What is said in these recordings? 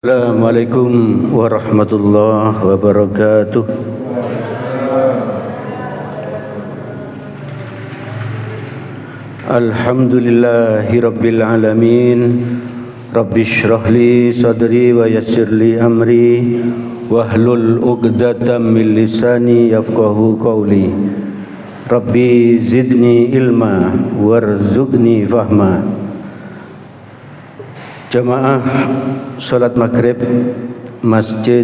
Assalamualaikum warahmatullahi wabarakatuh. Alhamdulillahi rabbil alamin. Rabbi shrah li sadri wa yassir li amri wahlul 'uqdatam min lisani yafqahu qawli. Rabbi zidni ilma warzuqni fahma. Jamaah salat maghrib Masjid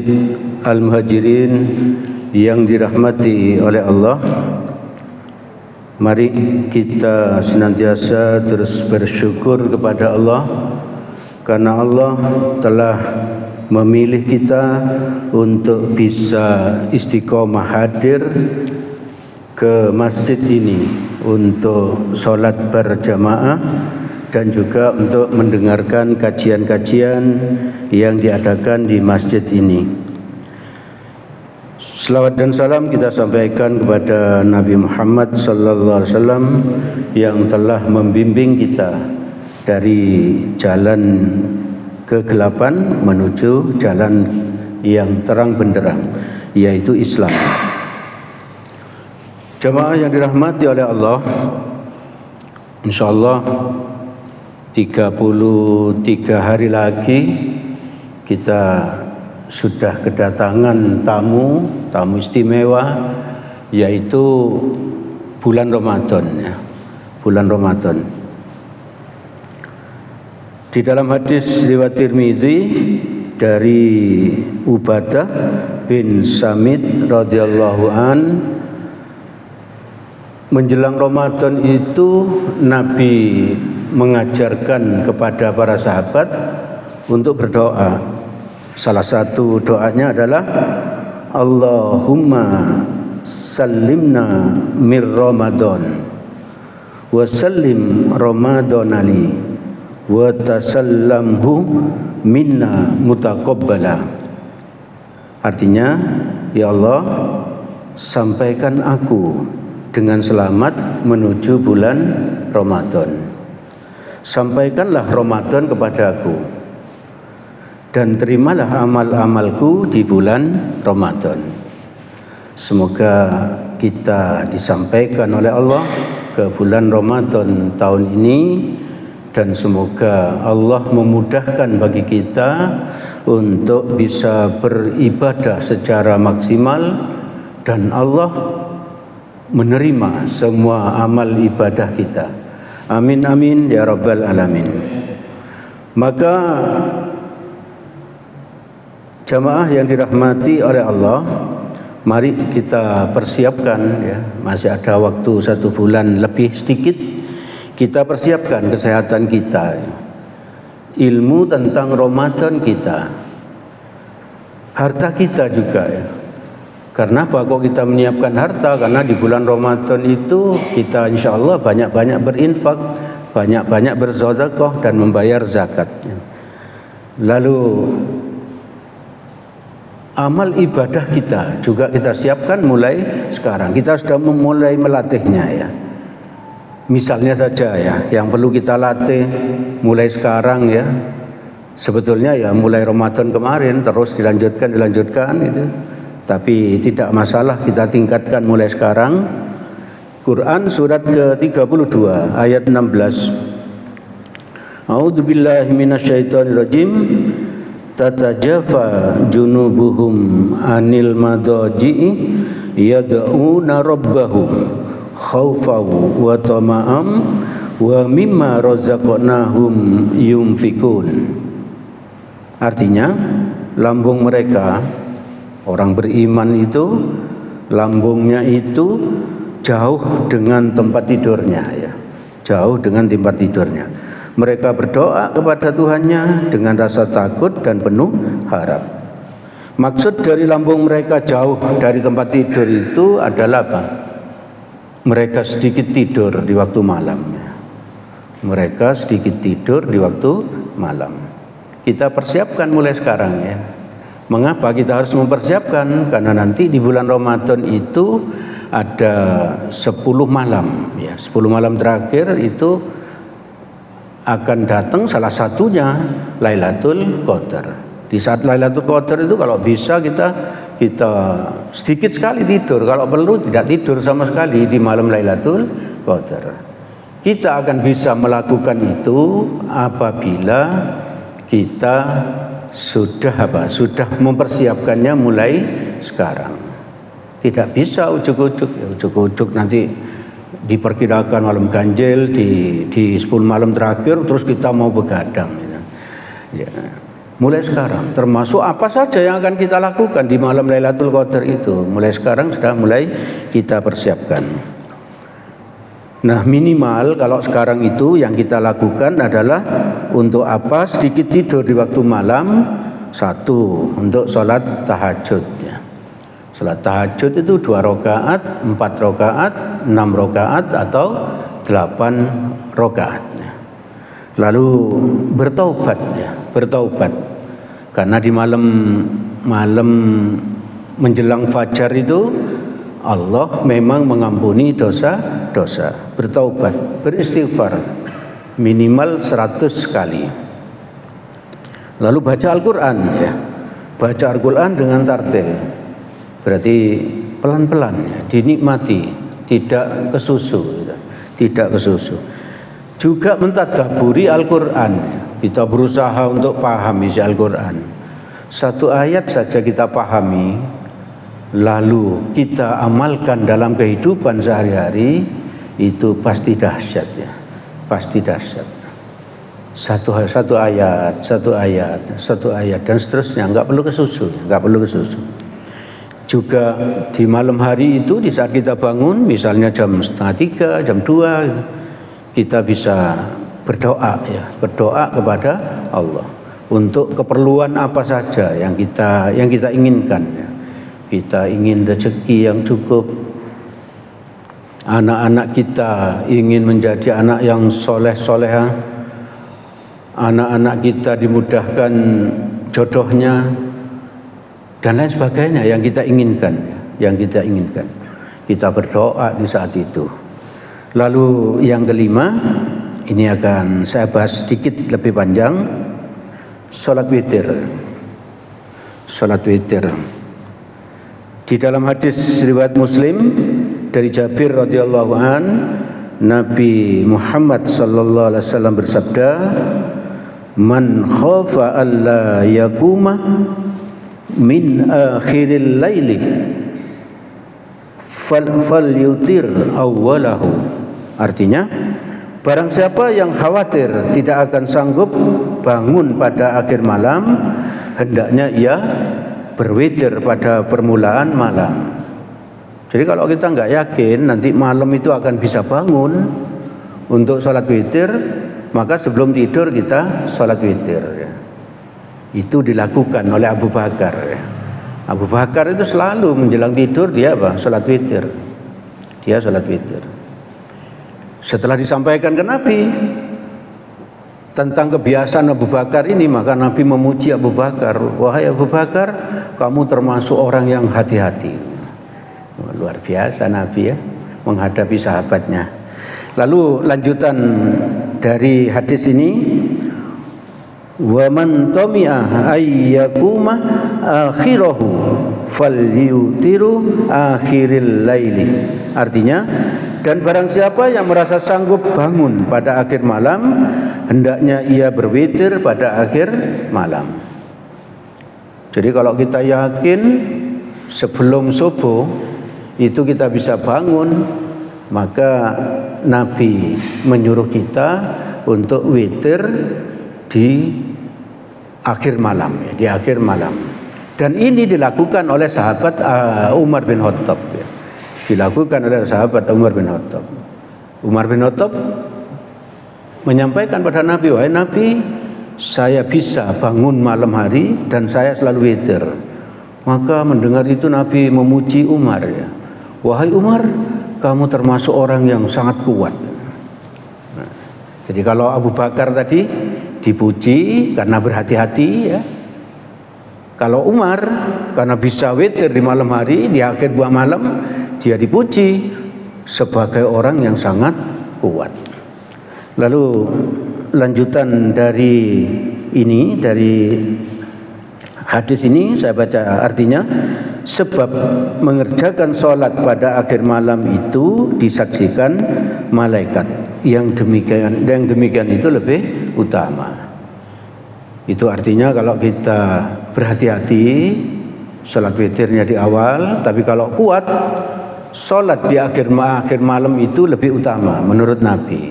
Al-Muhajirin yang dirahmati oleh Allah, mari kita senantiasa terus bersyukur kepada Allah karena Allah telah memilih kita untuk bisa istiqomah hadir ke masjid ini untuk salat berjamaah dan juga untuk mendengarkan kajian-kajian yang diadakan di masjid ini. Selawat dan salam kita sampaikan kepada Nabi Muhammad sallallahu alaihi wasallam yang telah membimbing kita dari jalan kegelapan menuju jalan yang terang benderang, yaitu Islam. Jamaah yang dirahmati oleh Allah, insyaallah 33 hari lagi kita sudah kedatangan tamu istimewa, yaitu bulan Ramadan ya. Bulan Ramadan. Di dalam hadis riwayat Tirmizi dari Ubadah bin Samit radhiyallahu an, menjelang Ramadan itu Nabi mengajarkan kepada para sahabat untuk berdoa. Salah satu doanya adalah Allahumma sallimna mir Ramadan wa sallim Ramadan ali wa tasallamhu minna mutaqabbala. Artinya, ya Allah, sampaikan aku dengan selamat menuju bulan Ramadan. Sampaikanlah Ramadan kepadaku dan terimalah amal-amalku di bulan Ramadan. Semoga kita disampaikan oleh Allah ke bulan Ramadan tahun ini, dan semoga Allah memudahkan bagi kita untuk bisa beribadah secara maksimal dan Allah menerima semua amal ibadah kita. Amin amin ya rabbal alamin. Maka jamaah yang dirahmati oleh Allah, mari kita persiapkan ya, masih ada waktu 1 bulan lebih sedikit, kita persiapkan kesehatan kita, ilmu tentang Ramadan kita, harta kita juga ya. Karena apa kok kita menyiapkan harta? Karena di bulan Ramadan itu kita insya Allah banyak-banyak berinfak, banyak-banyak bersedekah dan membayar zakat. Lalu amal ibadah kita juga kita siapkan mulai sekarang. Kita sudah mulai melatihnya ya. Misalnya saja ya, yang perlu kita latih mulai sekarang ya. Sebetulnya ya mulai Ramadan kemarin terus dilanjutkan itu. Tapi tidak masalah, kita tingkatkan mulai sekarang. Quran surat ke-32 ayat 16. A'udzubillahi minasyaitonirrajim. Tatajafa junubuhum anil madaji'i yad'una rabbahum khaufan wa tama'an wa mimma razaqnahum yunfikun. Artinya, lambung mereka, orang beriman itu lambungnya itu jauh dengan tempat tidurnya ya. Jauh dengan tempat tidurnya. Mereka berdoa kepada Tuhannya dengan rasa takut dan penuh harap. Maksud dari lambung mereka jauh dari tempat tidur itu adalah apa? Mereka sedikit tidur di waktu malam. Mereka sedikit tidur di waktu malam. Kita persiapkan mulai sekarang ya. Mengapa kita harus mempersiapkan? Karena nanti di bulan Ramadan itu ada 10 malam ya. 10 malam terakhir itu akan datang salah satunya Lailatul Qadar. Di saat Lailatul Qadar itu kalau bisa kita sedikit sekali tidur, kalau perlu tidak tidur sama sekali di malam Lailatul Qadar. Kita akan bisa melakukan itu apabila kita sudah mempersiapkannya mulai sekarang. Tidak bisa ujuk-ujuk nanti diperkirakan malam ganjil di 10 malam terakhir terus kita mau begadang. Ya. Mulai sekarang, termasuk apa saja yang akan kita lakukan di malam Lailatul Qadar itu, mulai sekarang sudah mulai kita persiapkan. Nah, minimal kalau sekarang itu yang kita lakukan adalah untuk apa? Sedikit tidur di waktu malam. Satu, untuk sholat tahajud ya. Sholat tahajud itu 2 rakaat, 4 rakaat, 6 rakaat atau 8 rakaat. Lalu bertaubat ya, bertaubat. Karena di malam menjelang fajar itu Allah memang mengampuni dosa-dosa. Bertaubat, beristighfar minimal 100 kali. Lalu baca Al-Qur'an ya. Baca Al-Qur'an dengan tartil. Berarti pelan-pelan ya, dinikmati, tidak kesusu, tidak kesusu. Juga mentadaburi Al-Qur'an. Kita berusaha untuk paham isi Al-Qur'an. Satu ayat saja kita pahami, lalu kita amalkan dalam kehidupan sehari-hari, itu pasti dahsyat ya. Pasti dahsyat. Satu ayat dan seterusnya, enggak perlu kesusu. Juga di malam hari itu di saat kita bangun, misalnya jam 2:30, jam 2, kita bisa berdoa ya, berdoa kepada Allah untuk keperluan apa saja yang kita inginkan ya. Kita ingin rezeki yang cukup, anak-anak kita ingin menjadi anak yang soleh-soleha, anak-anak kita dimudahkan jodohnya dan lain sebagainya yang kita inginkan. Kita berdoa di saat itu. Lalu yang kelima, ini akan saya bahas sedikit lebih panjang, salat witir. Salat witir. Di dalam hadis riwayat Muslim dari Jabir radhiyallahu an, Nabi Muhammad sallallahu alaihi wasallam bersabda, "Man khafa alla yaquma min akhiril laili falyutir awwalahu." Artinya, barang siapa yang khawatir tidak akan sanggup bangun pada akhir malam, hendaknya ia berwitir pada permulaan malam. Jadi kalau kita nggak yakin nanti malam itu akan bisa bangun untuk sholat witir, maka sebelum tidur kita sholat witir ya. Itu dilakukan oleh Abu Bakar ya. Abu Bakar itu selalu menjelang tidur dia sholat witir. Dia sholat witir. Setelah disampaikan ke Nabi tentang kebiasaan Abu Bakar ini, maka Nabi memuji Abu Bakar. Wahai Abu Bakar, kamu termasuk orang yang hati-hati. Luar biasa Nabi ya, menghadapi sahabatnya. Lalu lanjutan dari hadis ini, wa man tami'a ayyakuma akhirahu falyutiru akhiril laili. Artinya, dan barang siapa yang merasa sanggup bangun pada akhir malam, hendaknya ia berwitir pada akhir malam. Jadi kalau kita yakin sebelum subuh itu kita bisa bangun, maka Nabi menyuruh kita untuk witir di akhir malam ya, di akhir malam. Dan ini dilakukan oleh sahabat Umar bin Khattab ya. Dilakukan oleh sahabat Umar bin Khattab. Umar bin Khattab menyampaikan pada Nabi, wahai Nabi, saya bisa bangun malam hari dan saya selalu witir. Maka mendengar itu Nabi memuji Umar ya. Wahai Umar, kamu termasuk orang yang sangat kuat. Nah, jadi kalau Abu Bakar tadi dipuji karena berhati-hati ya. Kalau Umar karena bisa witir di malam hari, di akhir buah malam, dia dipuji sebagai orang yang sangat kuat. Lalu lanjutan dari ini, dari Hadis ini saya baca artinya, sebab mengerjakan sholat pada akhir malam itu disaksikan malaikat. Yang demikian itu lebih utama. Itu artinya kalau kita berhati-hati sholat witirnya di awal, tapi kalau kuat sholat di akhir malam itu lebih utama menurut Nabi,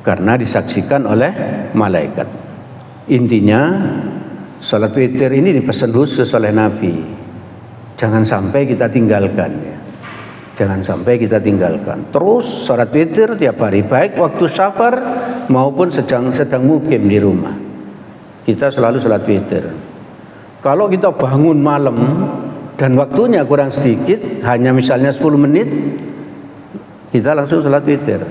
karena disaksikan oleh malaikat. Intinya sholat witir ini dipesan khusus oleh Nabi. Jangan sampai kita tinggalkan ya. Jangan sampai kita tinggalkan. Terus sholat witir tiap hari, baik waktu safar maupun sedang mukim di rumah. Kita selalu sholat witir. Kalau kita bangun malam dan waktunya kurang sedikit, hanya misalnya 10 menit, kita langsung sholat witir.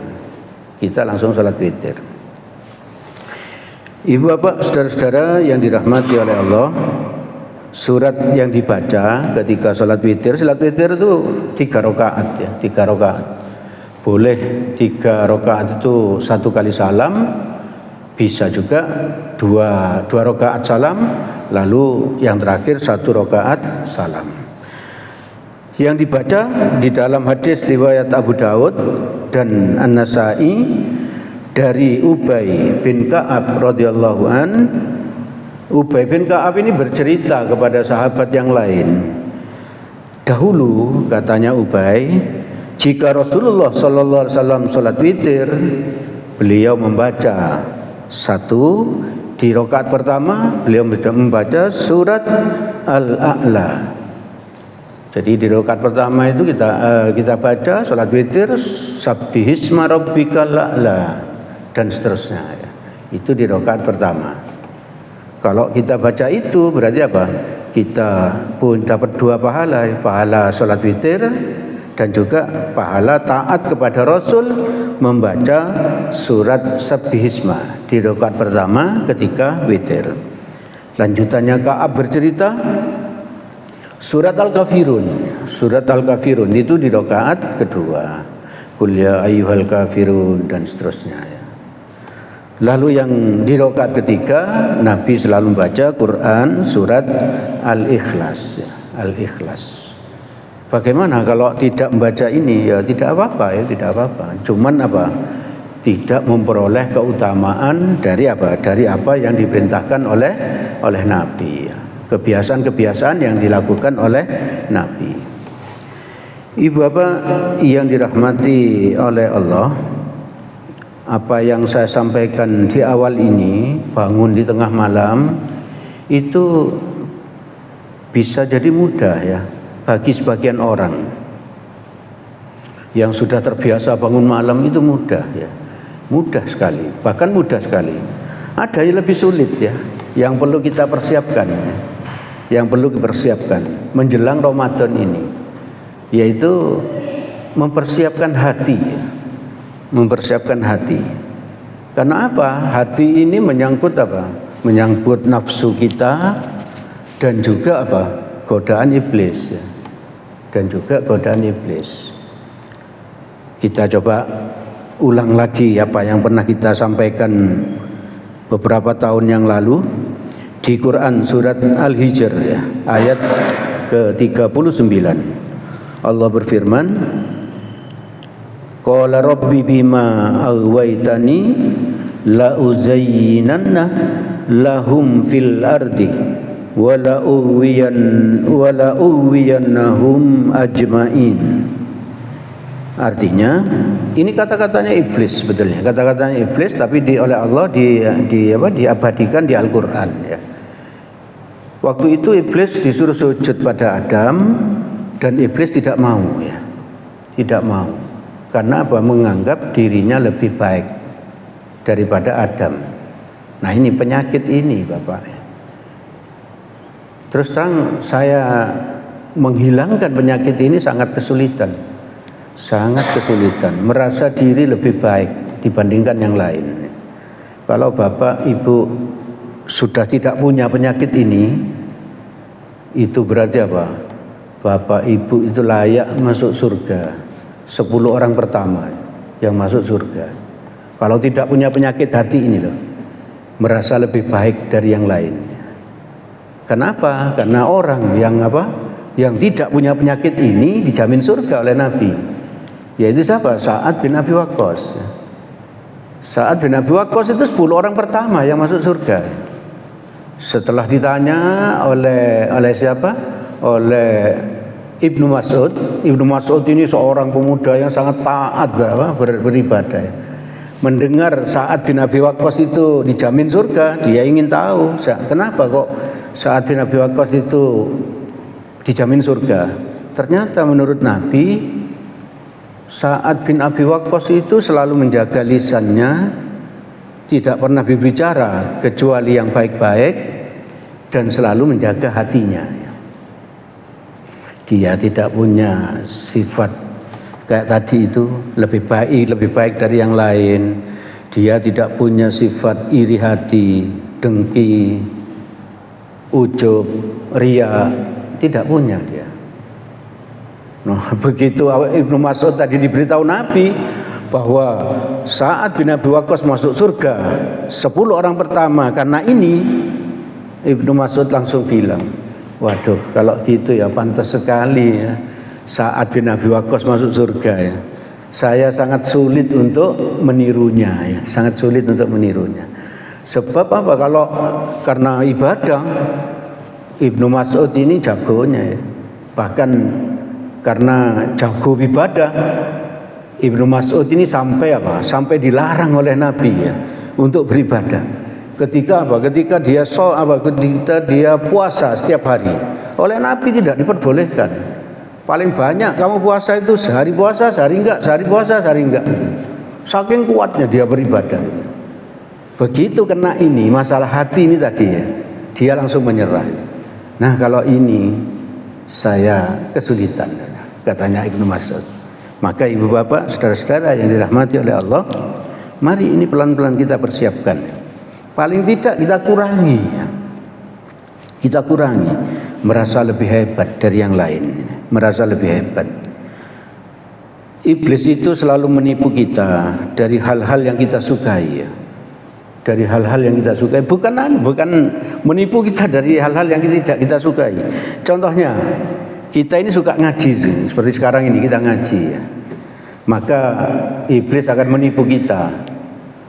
Ibu bapak saudara-saudara yang dirahmati oleh Allah, surat yang dibaca ketika sholat witir itu 3 rakaat ya, 3 rakaat. Boleh 3 rakaat itu 1 kali salam, bisa juga 2 rakaat salam, lalu yang terakhir 1 rakaat salam. Yang dibaca di dalam hadis riwayat Abu Daud dan An-Nasa'i dari Ubay bin Ka'ab radhiyallahu an. Ubay bin Ka'ab ini bercerita kepada sahabat yang lain. Dahulu katanya Ubay, jika Rasulullah sallallahu alaihi wasallam salat witir, beliau membaca 1 di rakaat pertama, beliau membaca surat Al-A'la. Jadi di rakaat pertama itu kita baca salat witir sabbihisma rabbikal a'la dan seterusnya ya. Itu di rakaat pertama. Kalau kita baca itu berarti apa? Kita pun dapat 2 pahala, pahala salat witir dan juga pahala taat kepada Rasul membaca surat sabbihisma di rakaat pertama ketika witir. Lanjutannya Ka'ab bercerita surat Al-Kafirun itu di rakaat kedua. Qul ya ayyuhal kafirun dan seterusnya ya. Lalu yang di rakaat ketiga Nabi selalu membaca Quran surat Al-Ikhlas ya, Al-Ikhlas. Bagaimana kalau tidak membaca ini? Ya tidak apa-apa. Cuman apa? Tidak memperoleh keutamaan dari apa? Dari apa yang diperintahkan oleh Nabi ya. Kebiasaan-kebiasaan yang dilakukan oleh Nabi. Ibu bapak yang dirahmati oleh Allah, apa yang saya sampaikan di awal ini, bangun di tengah malam itu bisa jadi mudah ya bagi sebagian orang yang sudah terbiasa bangun malam. Itu mudah ya, mudah sekali, bahkan mudah sekali. Ada yang lebih sulit ya, yang perlu kita persiapkan menjelang Ramadan ini, yaitu mempersiapkan hati. Karena apa? Hati ini menyangkut apa? Menyangkut nafsu kita dan juga apa? Godaan iblis ya. Kita coba ulang lagi apa yang pernah kita sampaikan beberapa tahun yang lalu di Quran surat Al-Hijr ya, ayat ke-39. Allah berfirman, qala rabbi bima aghwaytani la uzayyinanna lahum fil ardi wa la ughwiyannahum ajmain. Artinya ini kata-katanya iblis sebetulnya, kata-katanya iblis, tapi oleh Allah diabadikan di Al-Qur'an ya. Waktu itu iblis disuruh sujud pada Adam dan iblis tidak mau ya. Tidak mau. Karena apa? Menganggap dirinya lebih baik daripada Adam. Nah, ini penyakit ini, Bapak. Terus terang saya menghilangkan penyakit ini sangat kesulitan. Merasa diri lebih baik dibandingkan yang lain. Kalau Bapak Ibu sudah tidak punya penyakit ini, itu berarti apa? Bapak Ibu itu layak masuk surga. 10 orang pertama yang masuk surga. Kalau tidak punya penyakit hati ini loh, merasa lebih baik dari yang lain. Kenapa? Karena orang yang yang tidak punya penyakit ini dijamin surga oleh Nabi. Yaitu siapa? Sa'ad bin Abi Waqqas. Sa'ad bin Abi Waqqas itu 10 orang pertama yang masuk surga. Setelah ditanya oleh siapa? Oleh Ibnu Mas'ud. Ibnu Mas'ud ini seorang pemuda yang sangat taat beribadah. Mendengar Sa'ad bin Abi Waqqas itu dijamin surga, dia ingin tahu kenapa kok Sa'ad bin Abi Waqqas itu dijamin surga. Ternyata menurut Nabi, Sa'ad bin Abi Waqqas itu selalu menjaga lisannya, tidak pernah berbicara kecuali yang baik-baik, dan selalu menjaga hatinya. Dia tidak punya sifat kayak tadi itu lebih baik dari yang lain. Dia tidak punya sifat iri hati, dengki, ujub, ria, tidak punya dia. Nah, begitu Ibnu Mas'ud tadi diberitahu Nabi bahwa Sa'ad bin Abi Waqqas masuk surga 10 orang pertama karena ini, Ibnu Mas'ud langsung bilang, waduh, kalau gitu ya pantas sekali ya Sa'ad bin Abi Waqqas masuk surga ya. Saya sangat sulit untuk menirunya ya, sangat sulit untuk menirunya. Sebab apa? Karena ibadah, Ibnu Mas'ud ini jagonya ya. Bahkan karena jago ibadah, Ibnu Mas'ud ini sampai dilarang oleh Nabi ya untuk beribadah. Ketika dia puasa setiap hari, oleh Nabi tidak diperbolehkan. Paling banyak kamu puasa itu sehari puasa, sehari enggak, sehari puasa, sehari enggak. Saking kuatnya dia beribadah. Begitu kena ini masalah hati ini tadi ya, dia langsung menyerah. Nah, kalau ini saya kesulitan, katanya Ibnu Mas'ud. Maka ibu bapak, saudara-saudara yang dirahmati oleh Allah, mari ini pelan-pelan kita persiapkan. Paling tidak kita kurangi merasa lebih hebat dari yang lain, merasa lebih hebat. Iblis itu selalu menipu kita dari hal-hal yang kita sukai ya. Dari hal-hal yang kita sukai, bukan menipu kita dari hal-hal yang tidak kita sukai. Contohnya, kita ini suka ngaji, seperti sekarang ini kita ngaji ya. Maka iblis akan menipu kita,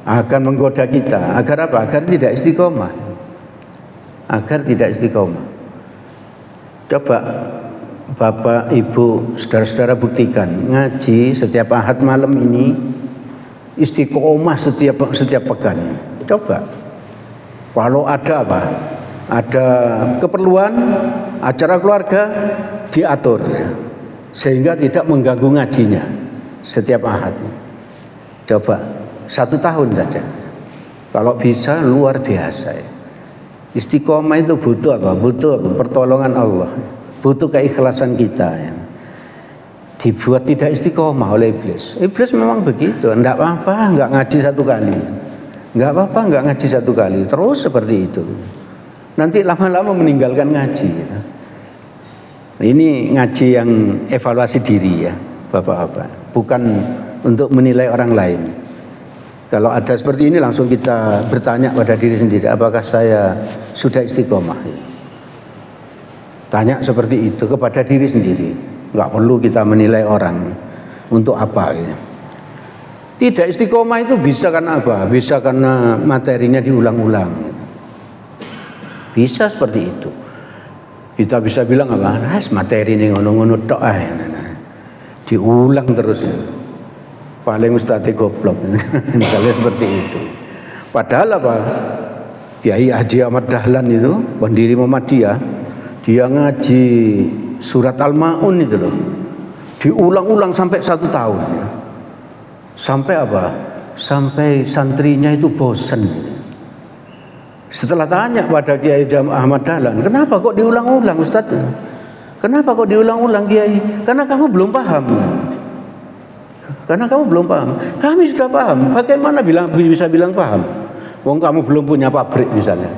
akan menggoda kita, agar apa? Agar tidak istiqomah. Coba Bapak, Ibu, saudara-saudara buktikan, ngaji setiap Ahad malam ini istiqomah setiap pekan. Coba, kalau ada ada keperluan, acara keluarga, diatur sehingga tidak mengganggu ngajinya setiap Ahad. Coba 1 tahun saja, kalau bisa luar biasa ya. Istiqomah itu butuh pertolongan Allah, butuh keikhlasan kita ya. Dibuat tidak istiqomah oleh iblis. Iblis memang begitu, enggak apa-apa enggak ngaji 1 kali. Enggak apa-apa enggak ngaji 1 kali, terus seperti itu. Nanti lama-lama meninggalkan ngaji ya. Ini ngaji yang evaluasi diri ya, Bapak-bapak, bukan untuk menilai orang lain. Kalau ada seperti ini langsung kita bertanya pada diri sendiri, apakah saya sudah istiqomah ya? Tanya seperti itu kepada diri sendiri. Enggak perlu kita menilai orang untuk apa gitu. Tidak istiqomah itu bisa karena apa? Bisa karena materinya diulang-ulang. Bisa seperti itu. Kita bisa bilang apa? Materi ini ngono-ngono tok ae. Diulang terus. Paling ustadz goblok. Misalnya seperti itu. Padahal apa? Kiai Haji Ahmad Dahlan itu, pendiri Muhammadiyah, dia ngaji surat Al-Ma'un itu loh, diulang-ulang sampai 1 tahun. Sampai apa? Sampai santrinya itu bosan. Setelah tanya pada Kiai Ahmad Dahlan, kenapa kok diulang-ulang Ustaz? Kenapa kok diulang-ulang Kiai? Karena kamu belum paham. Kami sudah paham. Bagaimana bisa bilang paham? Wong kamu belum punya pabrik misalnya.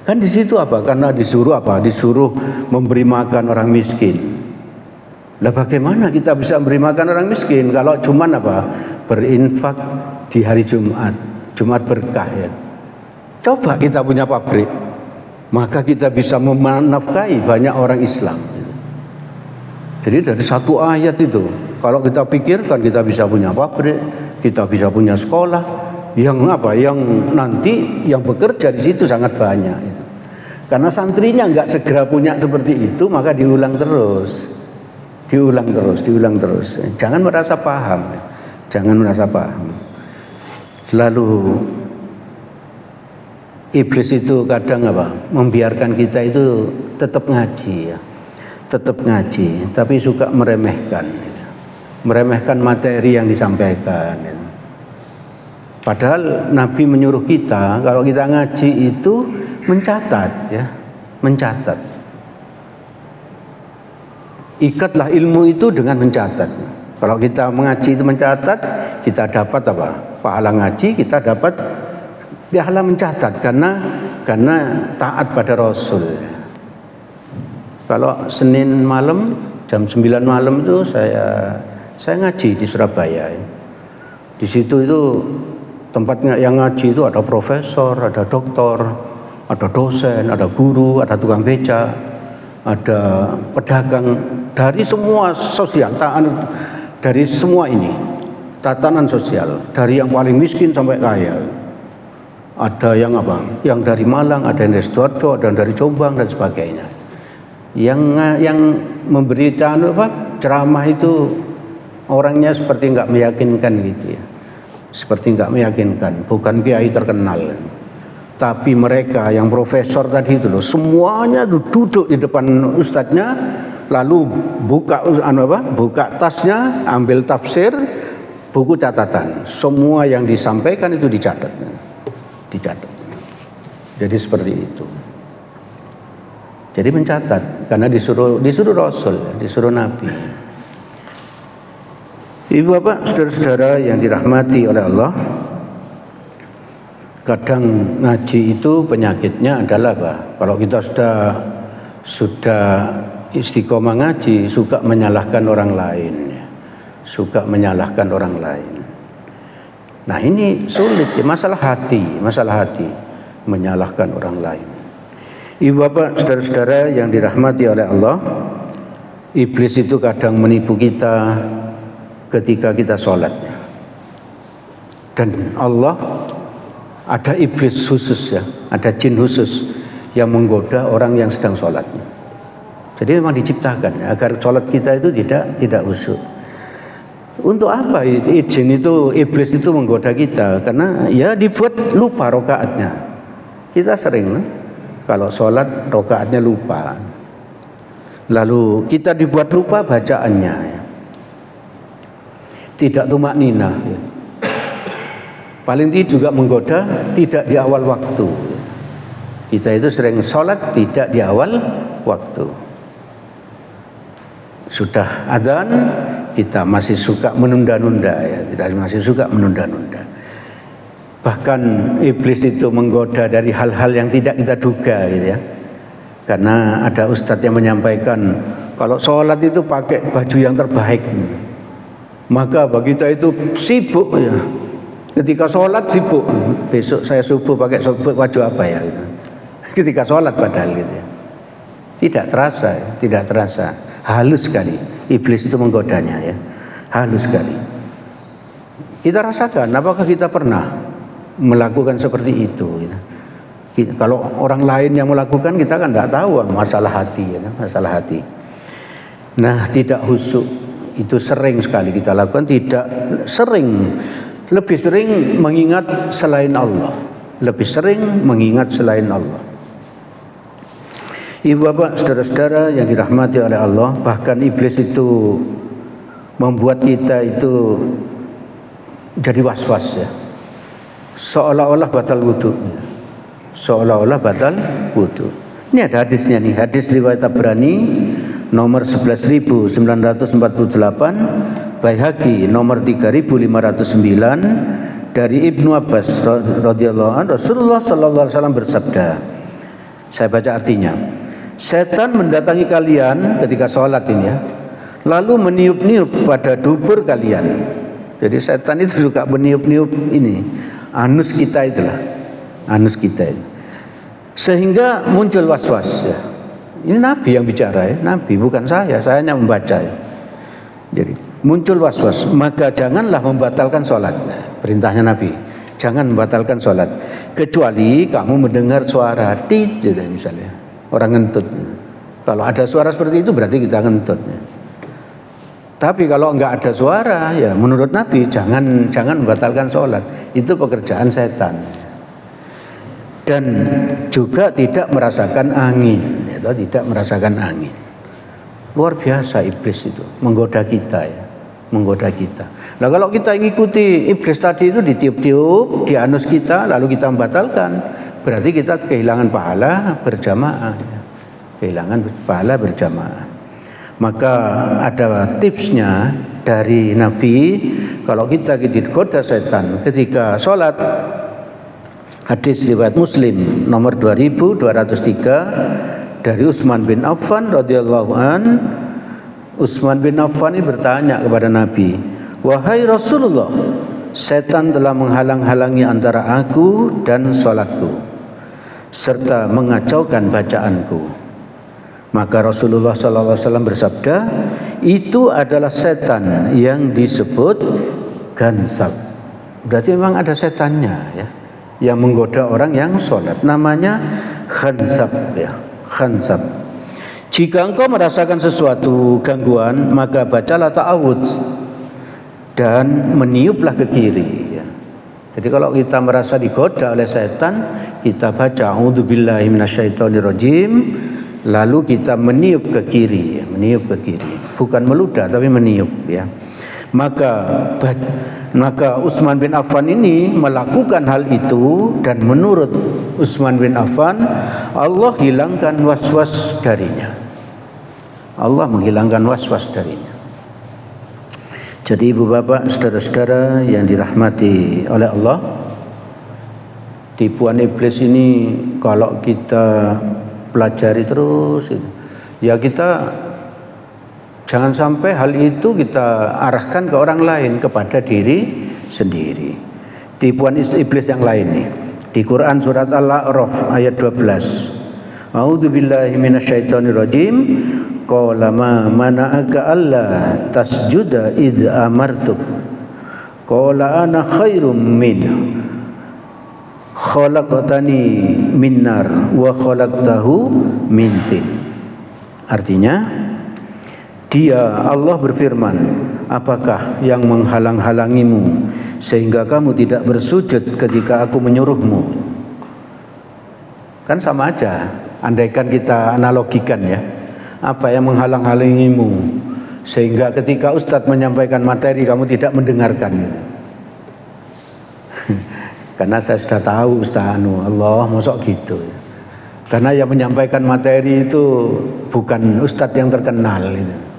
Kan di situ apa? Karena disuruh apa? Disuruh memberi makan orang miskin. Lah bagaimana kita bisa memberi makan orang miskin kalau cuman apa? Berinfak di hari Jumat. Jumat berkah ya. Coba kita punya pabrik. maka kita bisa menafkahi banyak orang Islam. Jadi dari satu ayat itu, kalau kita pikirkan, kita bisa punya pabrik, kita bisa punya sekolah, yang nanti yang bekerja di situ sangat banyak. Karena santrinya nggak segera punya seperti itu, maka diulang terus. Jangan merasa paham. Lalu iblis itu kadang membiarkan kita itu tetap ngaji, tapi suka meremehkan materi yang disampaikan. Padahal Nabi menyuruh kita kalau kita ngaji itu mencatat. Ikatlah ilmu itu dengan mencatat. Kalau kita mengaji itu mencatat, kita dapat pahala ngaji, kita dapat pahala mencatat karena taat pada Rasul. Kalau Senin malam jam 9 malam itu saya ngaji di Surabaya. Di situ itu tempatnya yang ngaji itu ada profesor, ada doktor, ada dosen, ada guru, ada tukang beca, ada pedagang, dari semua sosial, dari semua ini tatanan sosial, dari yang paling miskin sampai kaya. Ada yang yang dari Malang, ada yang dari Sidoarjo, ada yang dari Jombang dan sebagainya. Yang memberi ceramah itu orangnya seperti nggak meyakinkan gitu ya, seperti nggak meyakinkan, bukan kiai terkenal. Tapi mereka yang profesor tadi itu loh, semuanya duduk di depan ustadznya, lalu buka tasnya, ambil tafsir, buku catatan, semua yang disampaikan itu dicatat. Jadi seperti itu. Jadi mencatat karena disuruh Rasul, disuruh Nabi. Ibu bapak, saudara-saudara yang dirahmati oleh Allah, kadang ngaji itu penyakitnya adalah kalau kita sudah istiqomah ngaji, suka menyalahkan orang lain. Nah ini sulit ya, masalah hati menyalahkan orang lain. Ibu bapak, saudara-saudara yang dirahmati oleh Allah, iblis itu kadang menipu kita ketika kita sholat. Dan Allah ada iblis khusus ya, ada jin khusus yang menggoda orang yang sedang sholat. Jadi memang diciptakan agar sholat kita itu tidak khusyuk. Untuk apa jin itu, iblis itu menggoda kita? Karena ya dibuat lupa rokaatnya. Kita sering kalau sholat rokaatnya lupa, lalu kita dibuat lupa bacaannya, tidak tumak ninah. Paling tidak juga menggoda tidak di awal waktu. Kita itu sering sholat tidak di awal waktu. Sudah adzan kita masih suka menunda-nunda ya, masih suka menunda-nunda. Bahkan iblis itu menggoda dari hal-hal yang tidak kita duga gitu ya. Karena ada ustadz yang menyampaikan kalau sholat itu pakai baju yang terbaik, maka bagi kita itu sibuk ya. Ketika sholat sibuk, besok saya subuh pakai baju apa ya gitu. Ketika sholat padahal gitu ya. Tidak terasa, halus sekali iblis itu menggodanya ya, halus sekali. Kita rasakan, apakah kita pernah melakukan seperti itu gitu. Kalau orang lain yang melakukan, kita kan tidak tahu masalah hati ya, masalah hati. Nah tidak khusyuk itu sering sekali kita lakukan, lebih sering mengingat selain Allah, Ibu bapak, saudara-saudara yang dirahmati oleh Allah, bahkan iblis itu membuat kita itu jadi was-was ya, seolah-olah batal wudu. Ini ada hadisnya nih, hadis riwayat Tabrani nomor 11.948, Baihaqi nomor 3.509, dari Ibnu Abbas radhiyallahu anhu, Rasulullah sallallahu alaihi wasallam bersabda. Saya baca artinya. Setan mendatangi kalian ketika sholat ini ya, lalu meniup-niup pada dubur kalian. Jadi setan itu suka meniup-niup ini, anus kita itulah, anus kita itu. Sehingga muncul was-was ya. Ini Nabi yang bicara ya, Nabi bukan saya hanya membaca ya. Jadi muncul was-was, maka janganlah membatalkan sholat. Perintahnya Nabi, jangan membatalkan sholat kecuali kamu mendengar suara tit gitu, misalnya orang ngentut. Kalau ada suara seperti itu berarti kita ngentut ya. Tapi kalau enggak ada suara ya menurut Nabi jangan membatalkan sholat. Itu pekerjaan setan. Dan juga tidak merasakan angin, ya, tidak merasakan angin. Luar biasa iblis itu, menggoda kita ya, menggoda kita. Nah kalau kita ngikuti iblis tadi itu ditiup-tiup di anus kita, lalu kita membatalkan, berarti kita kehilangan pahala berjamaah, ya. Kehilangan pahala berjamaah. Maka ada tipsnya dari Nabi, kalau kita digoda setan ketika sholat. Hadis riwayat Muslim nomor 2203 dari Utsman bin Affan radhiyallahu an. Utsman bin Affan ini bertanya kepada Nabi, "Wahai Rasulullah, setan telah menghalang-halangi antara aku dan salatku serta mengacaukan bacaanku." Maka Rasulullah sallallahu alaihi wasallam bersabda, "Itu adalah setan yang disebut gansab." Berarti memang ada setannya ya, yang menggoda orang yang sholat, namanya khansab ya, khansab. Jika engkau merasakan sesuatu gangguan, maka bacalah ta'awudz dan meniuplah ke kiri ya. Jadi kalau kita merasa digoda oleh setan, kita baca a'udzubillahi minasyaitonirrajim, lalu kita meniup ke kiri ya, meniup ke kiri, bukan meludah tapi meniup ya. Maka Utsman bin Affan ini melakukan hal itu, dan menurut Utsman bin Affan Allah hilangkan was-was darinya. Allah menghilangkan was-was darinya. Jadi ibu bapak, saudara-saudara yang dirahmati oleh Allah, tipuan iblis ini kalau kita pelajari terus ya, kita jangan sampai hal itu kita arahkan ke orang lain, kepada diri sendiri. Tipuan iblis yang lain nih. Di Quran surat Al-A'raf ayat 12. A'udzubillahi minasyaitonirrajim. Qala ma mana'aka alla tasjuda idz amartuk. Qala ana khairum min. Khalaqtani min nar wa khalaqtahu min tin. Artinya, Allah berfirman, apakah yang menghalang-halangimu sehingga kamu tidak bersujud ketika aku menyuruhmu? Kan sama aja, andaikan kita analogikan ya, apa yang menghalang-halangimu sehingga ketika Ustadz menyampaikan materi kamu tidak mendengarkan? Karena saya sudah tahu Ustadz Allah mosok gitu. Karena yang menyampaikan materi itu bukan Ustadz yang terkenal gitu.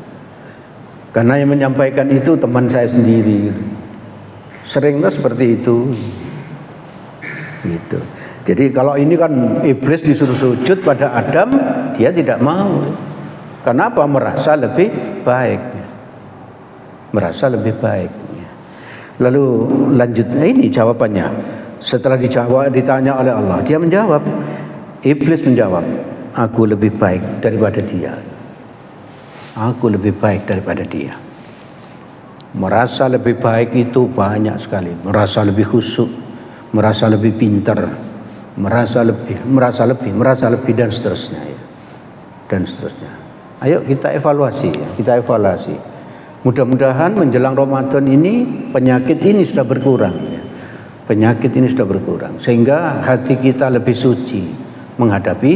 Karena yang menyampaikan itu teman saya sendiri. Seringnya seperti itu. Gitu. Jadi kalau ini kan iblis disuruh sujud pada Adam, dia tidak mau. Kenapa? Merasa lebih baik. Merasa lebih baik. Lalu lanjutnya ini jawabannya. Setelah ditanya oleh Allah, dia menjawab. Iblis menjawab, aku lebih baik daripada dia. Aku lebih baik daripada dia. Merasa lebih baik itu banyak sekali. Merasa lebih khusyuk, merasa lebih pintar, merasa lebih dan seterusnya ya. Dan seterusnya. Ayo kita evaluasi ya, kita evaluasi. Mudah-mudahan menjelang Ramadan ini penyakit ini sudah berkurang ya. Penyakit ini sudah berkurang sehingga hati kita lebih suci menghadapi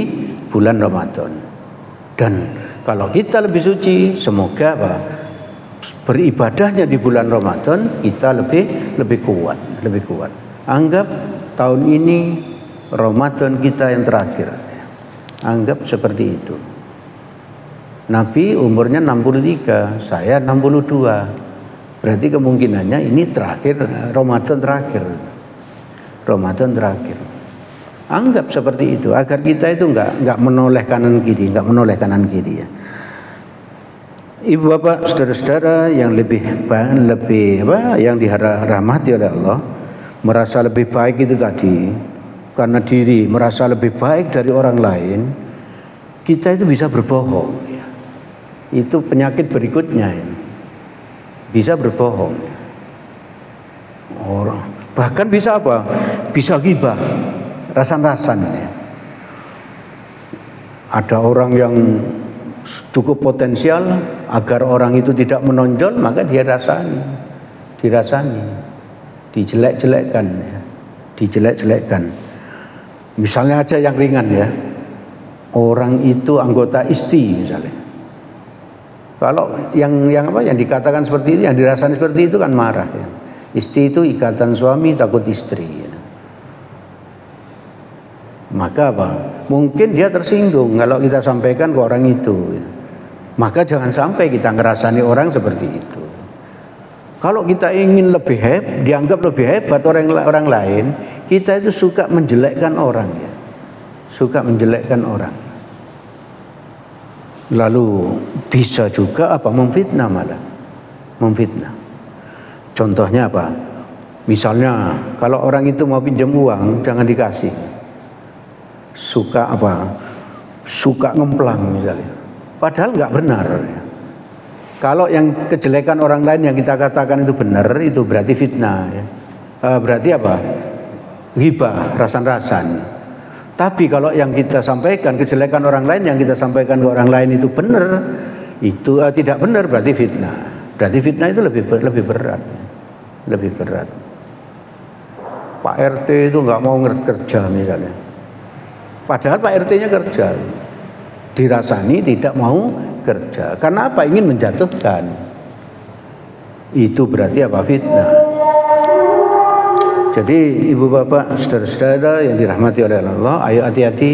bulan Ramadan. Dan kalau kita lebih suci, semoga beribadahnya di bulan Ramadan kita lebih kuat. Anggap tahun ini Ramadan kita yang terakhir. Anggap seperti itu. Nabi umurnya 63, saya 62. Berarti kemungkinannya ini terakhir, Ramadan terakhir. Ramadan terakhir. Anggap seperti itu agar kita itu enggak menoleh kanan kiri, ya. Ibu bapak, saudara-saudara yang lebih yang dirahmati oleh Allah, merasa lebih baik itu tadi. karena diri merasa lebih baik dari orang lain, kita itu bisa berbohong. Itu penyakit berikutnya. Bisa berbohong. Orang bahkan bisa apa? Bisa ghibah, rasan-rasan. Ada orang yang cukup potensial, agar orang itu tidak menonjol, maka dia dirasani, dijelek-jelekkan, dijelek-jelekkan. Misalnya aja yang ringan ya, orang itu anggota ISTI misalnya. Kalau yang dikatakan seperti ini, yang dirasani seperti itu kan marah ya. ISTI itu ikatan suami takut istri ya. Maka apa? Mungkin dia tersinggung kalau kita sampaikan ke orang itu ya. Maka jangan sampai kita ngerasani orang seperti itu. Kalau kita ingin lebih dianggap lebih hebat orang lain, kita itu suka menjelekkan orang ya. Suka menjelekkan orang. Lalu bisa juga apa? Memfitnah malah. Memfitnah. Contohnya apa? Misalnya kalau orang itu mau pinjam uang, jangan dikasih. Suka apa? Suka ngemplang misalnya. Padahal nggak benar. Kalau yang kejelekan orang lain yang kita katakan itu benar, itu berarti fitnah. Ya. Berarti apa? Ghibah, rasan-rasan. Tapi kalau yang kita sampaikan, kejelekan orang lain yang kita sampaikan ke orang lain itu benar, itu tidak benar, berarti fitnah. Berarti fitnah itu lebih berat. Lebih berat. Pak RT itu nggak mau kerja misalnya. Padahal Pak RT-nya kerja. Dirasani tidak mau kerja. Karena apa? Ingin menjatuhkan. Itu berarti apa? Fitnah. Jadi ibu bapak, saudara-saudara yang dirahmati oleh Allah, ayo hati-hati.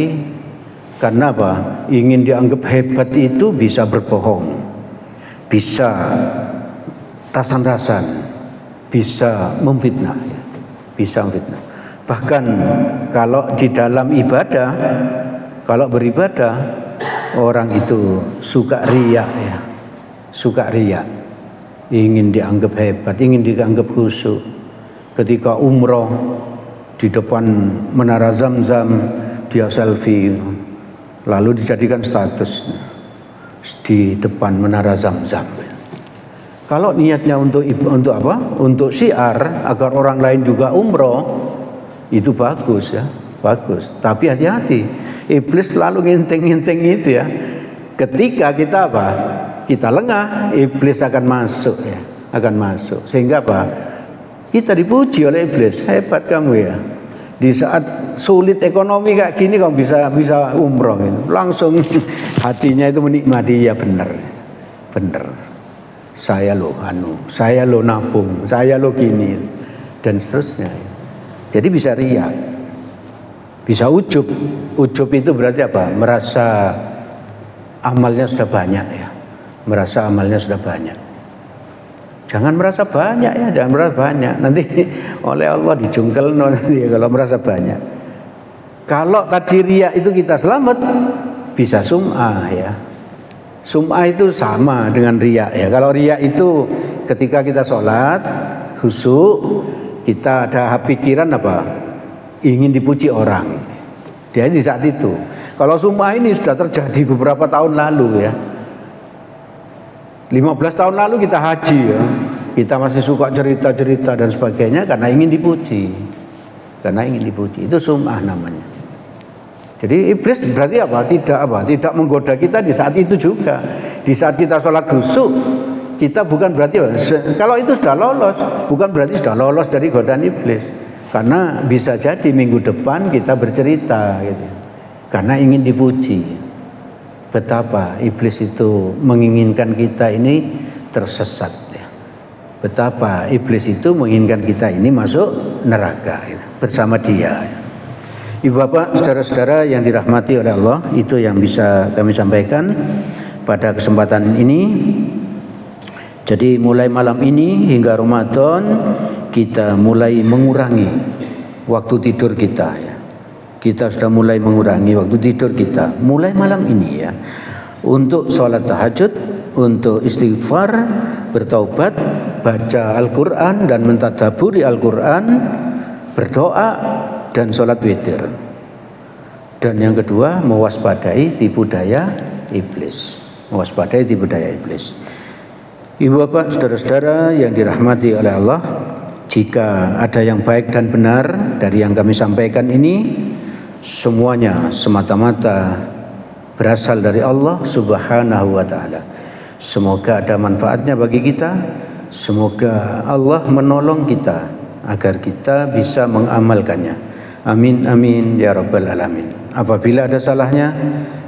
Karena apa? Ingin dianggap hebat itu bisa berbohong, bisa rasan-rasan, bisa memfitnah, bisa memfitnah. Bahkan kalau di dalam ibadah, kalau beribadah, orang itu suka riya ya, suka riya, ingin dianggap hebat, ingin dianggap khusyuk. Ketika umroh di depan menara Zam-Zam dia selfie, lalu dijadikan status di depan menara Zam-Zam. Kalau niatnya untuk apa? Untuk syiar agar orang lain juga umroh, itu bagus ya, bagus. Tapi hati-hati, iblis selalu nginteng-nginteng itu ya. Ketika kita apa? Kita lengah, iblis akan masuk ya, akan masuk. Sehingga apa? Kita dipuji oleh iblis, hebat kamu ya. Di saat sulit ekonomi kayak gini kamu bisa umroh gitu. Langsung hatinya itu menikmati, ya benar. Benar. Saya lo nabung, saya lo gini dan seterusnya. Jadi bisa riya. Bisa ujub. Ujub itu berarti apa? Merasa amalnya sudah banyak ya. Merasa amalnya sudah banyak. Jangan merasa banyak ya, jangan merasa banyak. Nanti oleh Allah dijungkel nanti kalau merasa banyak. Kalau tadi riya itu kita selamat, bisa sum'ah ya. Sum'ah itu sama dengan riya ya. Kalau riya itu ketika kita sholat, khusyuk, kita ada pikiran apa? Ingin dipuji orang. Dia di saat itu. Kalau sum'ah ini sudah terjadi beberapa tahun lalu ya. 15 tahun lalu kita haji ya. Kita masih suka cerita-cerita dan sebagainya karena ingin dipuji. Karena ingin dipuji. Itu sum'ah namanya. Jadi iblis berarti apa? Tidak menggoda kita di saat itu juga. Di saat kita sholat khusyuk, kita bukan berarti apa? Kalau itu sudah lolos, bukan berarti sudah lolos dari godaan iblis. Karena bisa jadi minggu depan kita bercerita gitu. Karena ingin dipuji. Betapa iblis itu menginginkan kita ini tersesat ya. Betapa iblis itu menginginkan kita ini masuk neraka ya, bersama dia ya. Ibu bapak, saudara-saudara yang dirahmati oleh Allah, itu yang bisa kami sampaikan pada kesempatan ini. Jadi mulai malam ini hingga Ramadan kita mulai mengurangi waktu tidur kita ya. Kita sudah mulai mengurangi waktu tidur kita mulai malam ini ya, untuk sholat tahajud, untuk istighfar, bertaubat, baca Al-Quran dan mentadaburi Al-Quran, berdoa dan sholat witir. Dan yang kedua, mewaspadai tipu daya iblis. Mewaspadai tipu daya iblis. Ibu bapak, saudara-saudara yang dirahmati oleh Allah, jika ada yang baik dan benar dari yang kami sampaikan ini, semuanya semata-mata berasal dari Allah Subhanahu wa ta'ala. Semoga ada manfaatnya bagi kita. Semoga Allah menolong kita agar kita bisa mengamalkannya. Amin amin ya rabbal alamin. Apabila ada salahnya,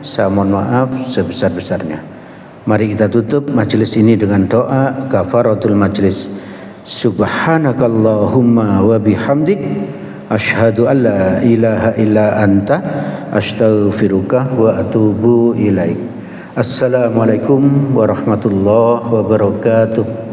saya mohon maaf sebesar-besarnya. Mari kita tutup majelis ini dengan doa kafaratul majlis. Subhanakallahumma wa bihamdik asyhadu an la ilaha illa anta astaghfiruka wa atubu ilaik. Assalamualaikum warahmatullahi wabarakatuh.